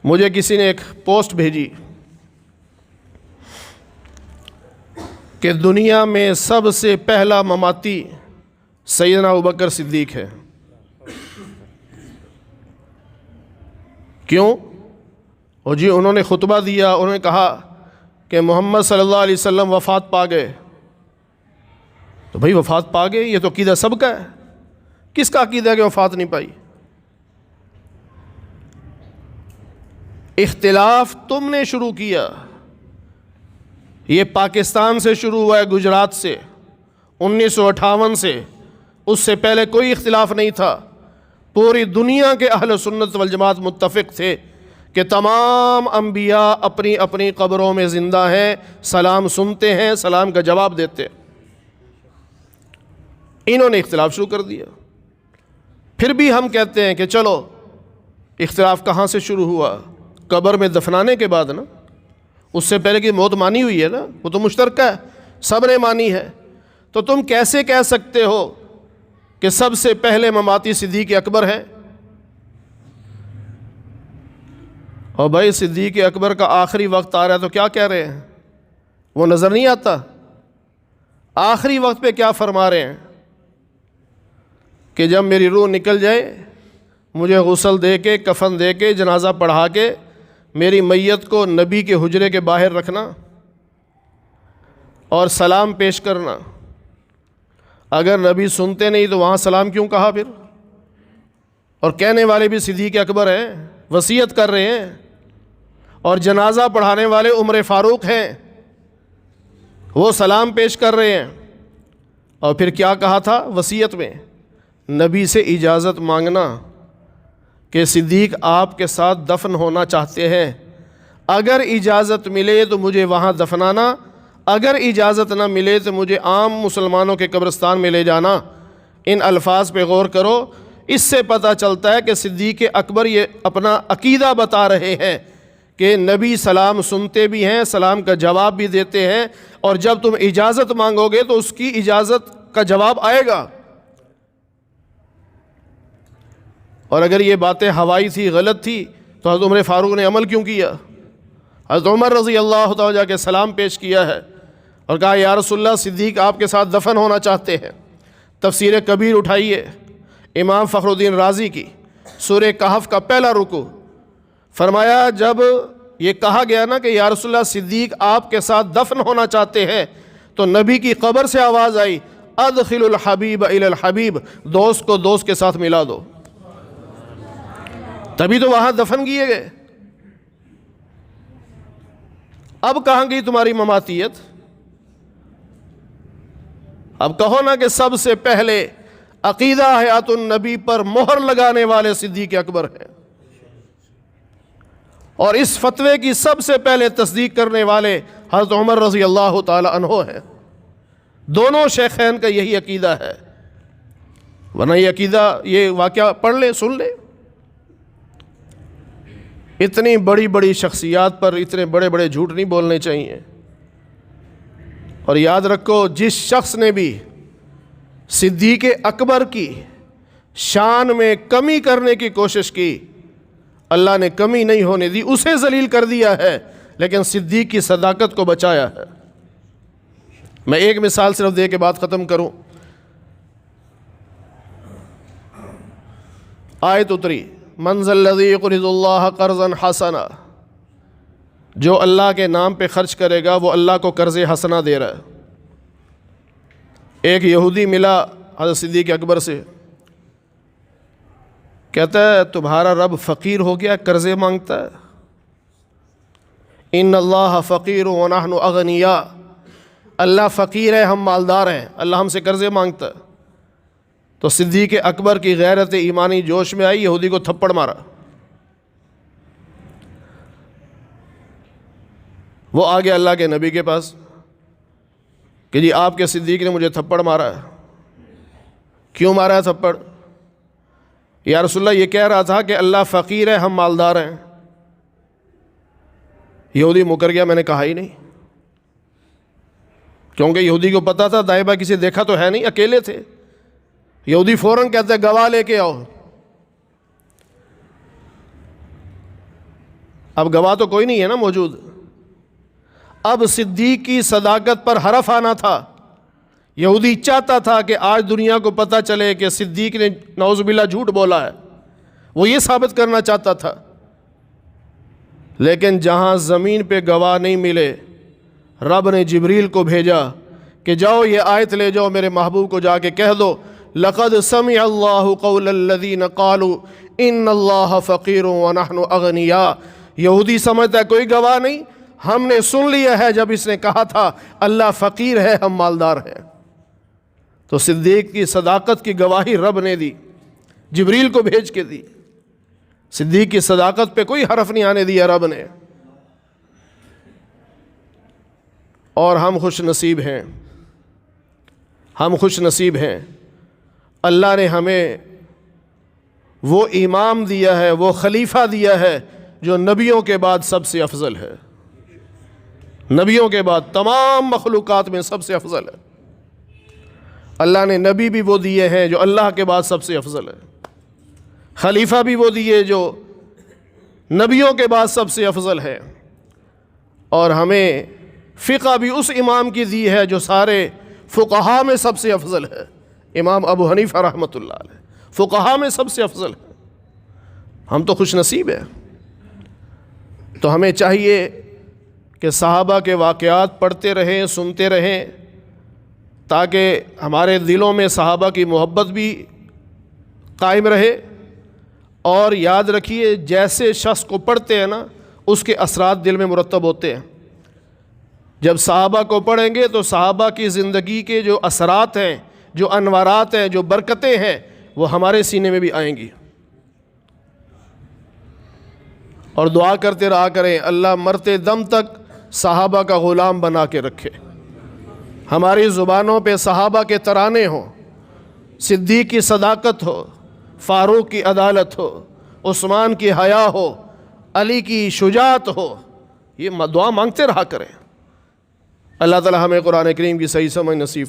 مجھے کسی نے ایک پوسٹ بھیجی کہ دنیا میں سب سے پہلا مماتی سیدنا ابوبکر صدیق ہے۔ کیوں؟ اور جی انہوں نے خطبہ دیا، انہوں نے کہا کہ محمد صلی اللہ علیہ وسلم وفات پا گئے۔ تو بھائی وفات پا گئے، یہ تو عقیدہ سب کا ہے، کس کا عقیدہ ہے کہ وفات نہیں پائی؟ اختلاف تم نے شروع کیا، یہ پاکستان سے شروع ہوا ہے، گجرات سے 1958 سے، اس سے پہلے کوئی اختلاف نہیں تھا۔ پوری دنیا کے اہل سنت والجماعت متفق تھے کہ تمام انبیاء اپنی اپنی قبروں میں زندہ ہیں، سلام سنتے ہیں، سلام کا جواب دیتے ہیں۔ انہوں نے اختلاف شروع کر دیا۔ پھر بھی ہم کہتے ہیں کہ چلو اختلاف کہاں سے شروع ہوا؟ قبر میں دفنانے کے بعد نا، اس سے پہلے کی موت مانی ہوئی ہے نا، وہ تو مشترکہ ہے، سب نے مانی ہے۔ تو تم کیسے کہہ سکتے ہو کہ سب سے پہلے مماتی صدیق اکبر ہیں؟ اور بھائی صدیق اکبر کا آخری وقت آ رہا ہے تو کیا کہہ رہے ہیں؟ وہ نظر نہیں آتا؟ آخری وقت پہ کیا فرما رہے ہیں کہ جب میری روح نکل جائے مجھے غسل دے کے، کفن دے کے، جنازہ پڑھا کے میری میت کو نبی کے حجرے کے باہر رکھنا اور سلام پیش کرنا۔ اگر نبی سنتے نہیں تو وہاں سلام کیوں کہا پھر؟ اور کہنے والے بھی صدیق اکبر ہیں، وصیت کر رہے ہیں، اور جنازہ پڑھانے والے عمر فاروق ہیں، وہ سلام پیش کر رہے ہیں۔ اور پھر کیا کہا تھا وصیت میں؟ نبی سے اجازت مانگنا کہ صدیق آپ کے ساتھ دفن ہونا چاہتے ہیں، اگر اجازت ملے تو مجھے وہاں دفنانا، اگر اجازت نہ ملے تو مجھے عام مسلمانوں کے قبرستان میں لے جانا۔ ان الفاظ پہ غور کرو، اس سے پتہ چلتا ہے کہ صدیق اکبر یہ اپنا عقیدہ بتا رہے ہیں کہ نبی سلام سنتے بھی ہیں، سلام کا جواب بھی دیتے ہیں، اور جب تم اجازت مانگو گے تو اس کی اجازت کا جواب آئے گا۔ اور اگر یہ باتیں ہوائی تھی، غلط تھی، تو حضرت عمر فاروق نے عمل کیوں کیا؟ حضرت عمر رضی اللہ تعالیٰ جا کے سلام پیش کیا ہے اور کہا یا رسول اللہ صدیق آپ کے ساتھ دفن ہونا چاہتے ہیں۔ تفسیر کبیر اٹھائیے امام فخر الدین رازی کی، سورہ کہف کا پہلا رکوع، فرمایا جب یہ کہا گیا نا کہ یا رسول اللہ صدیق آپ کے ساتھ دفن ہونا چاہتے ہیں، تو نبی کی قبر سے آواز آئی ادخل الحبیب الی الحبیب، دوست کو دوست کے ساتھ ملا دو۔ تبھی تو وہاں دفن کیے گئے۔ اب کہاں گئی تمہاری مماتیت؟ اب کہو نا کہ سب سے پہلے عقیدہ حیات النبی پر مہر لگانے والے صدیق اکبر ہیں، اور اس فتوے کی سب سے پہلے تصدیق کرنے والے حضرت عمر رضی اللہ تعالی عنہ ہیں۔ دونوں شیخین کا یہی عقیدہ ہے، ورنہ یہ عقیدہ، یہ واقعہ پڑھ لیں، سن لیں۔ اتنی بڑی بڑی شخصیات پر اتنے بڑے بڑے جھوٹ نہیں بولنے چاہیے۔ اور یاد رکھو، جس شخص نے بھی صدیق اکبر کی شان میں کمی کرنے کی کوشش کی، اللہ نے کمی نہیں ہونے دی، اسے ذلیل کر دیا ہے، لیکن صدیق کی صداقت کو بچایا ہے۔ میں ایک مثال صرف دے کے بات ختم کروں۔ آیت اتری من ذا الذی یقرض اللہ قرضا حسنا، جو اللہ کے نام پہ خرچ کرے گا وہ اللہ کو قرض حسنہ دے رہا ہے۔ ایک یہودی ملا حضرت صدیق اکبر سے، کہتا ہے تمہارا رب فقیر ہو گیا، قرضے مانگتا ہے؟ ان اللہ فقیر ونحن اغنیاء، اللہ فقیر ہے ہم مالدار ہیں، اللہ ہم سے قرضے مانگتا ہے۔ تو صدیق اکبر کی غیرت ایمانی جوش میں آئی، یہودی کو تھپڑ مارا۔ وہ آ گیا اللہ کے نبی کے پاس کہ جی آپ کے صدیق نے مجھے تھپڑ مارا ہے۔ کیوں مارا ہے تھپڑ؟ یا رسول اللہ یہ کہہ رہا تھا کہ اللہ فقیر ہے ہم مالدار ہیں۔ یہودی مکر گیا، میں نے کہا ہی نہیں، کیونکہ یہودی کو پتا تھا دائیں بائیں کسی دیکھا تو ہے نہیں، اکیلے تھے۔ یہودی فوراً کہتے ہیں گواہ لے کے آؤ۔ اب گواہ تو کوئی نہیں ہے نا موجود. اب صدیق کی صداقت پر حرف آنا تھا. یہودی چاہتا تھا کہ آج دنیا کو پتہ چلے کہ صدیق نے نعوذ باللہ جھوٹ بولا ہے، وہ یہ ثابت کرنا چاہتا تھا. لیکن جہاں زمین پہ گواہ نہیں ملے، رب نے جبریل کو بھیجا کہ جاؤ یہ آیت لے جاؤ، میرے محبوب کو جا کے کہہ دو لقد سمع اللہ قول الذین قالوا ان اللہ فقیر ونحن اغنیاء. یہودی سمجھتا ہے کوئی گواہ نہیں، ہم نے سن لیا ہے جب اس نے کہا تھا اللہ فقیر ہے ہم مالدار ہیں. تو صدیق کی صداقت کی گواہی رب نے دی، جبریل کو بھیج کے دی. صدیق کی صداقت پہ کوئی حرف نہیں آنے دیا رب نے. اور ہم خوش نصیب ہیں، ہم خوش نصیب ہیں. اللہ نے ہمیں وہ امام دیا ہے، وہ خلیفہ دیا ہے جو نبیوں کے بعد سب سے افضل ہے. نبیوں کے بعد تمام مخلوقات میں سب سے افضل ہے. اللہ نے نبی بھی وہ دیے ہیں جو اللہ کے بعد سب سے افضل ہے، خلیفہ بھی وہ دیے جو نبیوں کے بعد سب سے افضل ہے. اور ہمیں فقہ بھی اس امام کی دی ہے جو سارے فقہا میں سب سے افضل ہے، امام ابو حنیفہ رحمۃ اللہ علیہ فقہا میں سب سے افضل ہے. ہم تو خوش نصیب ہیں. تو ہمیں چاہیے کہ صحابہ کے واقعات پڑھتے رہیں، سنتے رہیں، تاکہ ہمارے دلوں میں صحابہ کی محبت بھی قائم رہے. اور یاد رکھیے جیسے شخص کو پڑھتے ہیں نا اس کے اثرات دل میں مرتب ہوتے ہیں. جب صحابہ کو پڑھیں گے تو صحابہ کی زندگی کے جو اثرات ہیں، جو انوارات ہیں، جو برکتیں ہیں، وہ ہمارے سینے میں بھی آئیں گی. اور دعا کرتے رہا کریں اللہ مرتے دم تک صحابہ کا غلام بنا کے رکھے. ہماری زبانوں پہ صحابہ کے ترانے ہوں، صدیق کی صداقت ہو، فاروق کی عدالت ہو، عثمان کی حیا ہو، علی کی شجاعت ہو. یہ دعا مانگتے رہا کریں. اللہ تعالی ہمیں قرآن کریم کی صحیح سمجھ نصیب فرمائے.